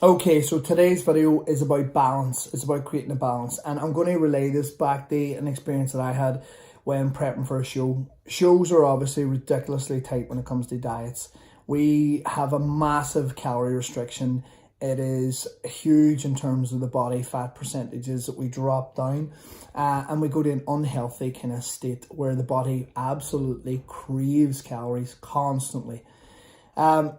Okay, so today's video is about balance. It's about creating a balance, and I'm going to relay this back to an experience that I had when prepping for a show. Shows are obviously ridiculously tight when it comes to diets. We have a massive calorie restriction. It is huge in terms of the body fat percentages that we drop down, and we go to an unhealthy kind of state where the body absolutely craves calories constantly.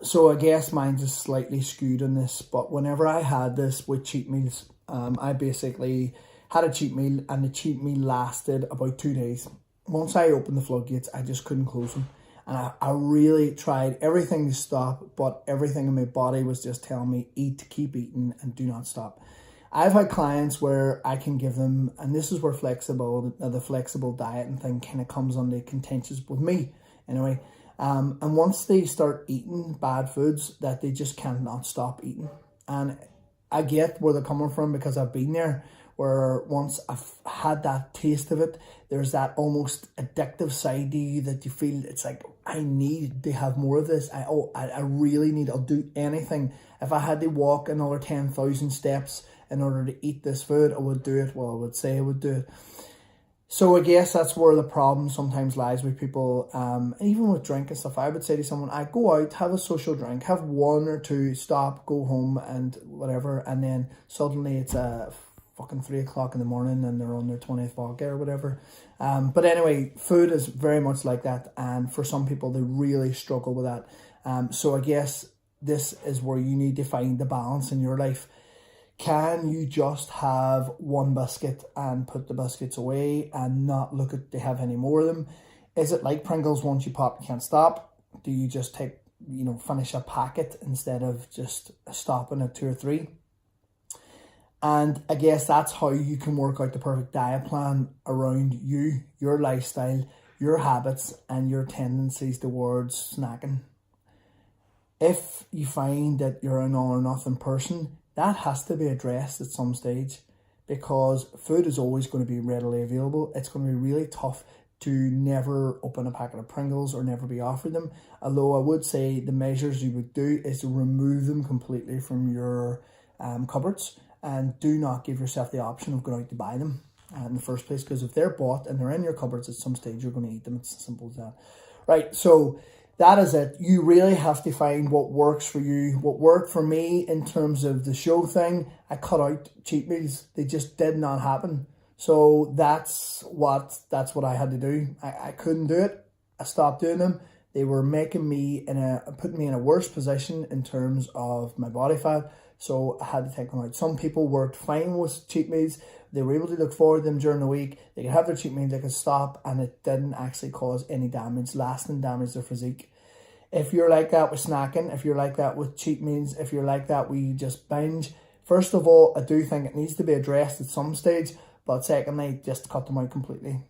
So I guess mine's just slightly skewed on this, but whenever I had this with cheat meals, I basically had a cheat meal and the cheat meal lasted about 2 days. Once I opened the floodgates, I just couldn't close them. And I really tried everything to stop, but everything in my body was just telling me, eat, keep eating, and do not stop. I've had clients where I can give them, and this is where the flexible diet and thing kind of comes under contentious with me, anyway. And once they start eating bad foods, that they just cannot stop eating. And I get where they're coming from because I've been there, where once I've had that taste of it, there's that almost addictive side to you that you feel it's like, I need to have more of this. I really need, I'll do anything. If I had to walk another 10,000 steps in order to eat this food, I would do it. Well, I would say I would do it. So I guess that's where the problem sometimes lies with people, even with drink and stuff. I would say to someone, I go out, have a social drink, have one or two, stop, go home and whatever, and then suddenly it's a fucking 3 o'clock in the morning and they're on their 20th vodka or whatever. But anyway, food is very much like that, and for some people they really struggle with that. So I guess this is where you need to find the balance in your life. Can you just have one biscuit and put the biscuits away and not look at to have any more of them? Is it like Pringles, once you pop, you can't stop? Do you just finish a packet instead of just stopping at 2 or 3? And I guess that's how you can work out the perfect diet plan around you, your lifestyle, your habits, and your tendencies towards snacking. If you find that you're an all or nothing person, that has to be addressed at some stage, because food is always going to be readily available. It's going to be really tough to never open a packet of Pringles or never be offered them. Although I would say the measures you would do is to remove them completely from your cupboards, and do not give yourself the option of going out to buy them in the first place, because if they're bought and they're in your cupboards at some stage, you're going to eat them. It's as simple as that. Right, so that is it. You really have to find what works for you. What worked for me in terms of the show thing, I cut out cheat meals. They just did not happen. So that's what I had to do. I couldn't do it. I stopped doing them. They were making me putting me in a worse position in terms of my body fat. So I had to take them out. Some people worked fine with cheat meals. They were able to look forward to them during the week. They could have their cheat meal, they could stop, and it didn't actually cause any damage, lasting damage to their physique. If you're like that with snacking, if you're like that with cheat meals, if you're like that we just binge, first of all, I do think it needs to be addressed at some stage. But secondly, just cut them out completely.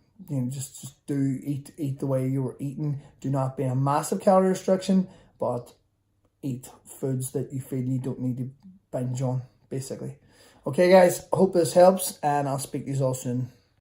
Just do eat the way you were eating. Do not be a massive calorie restriction, but eat foods that you feel you don't need to binge on, basically. Okay, guys, I hope this helps, and I'll speak to you all soon.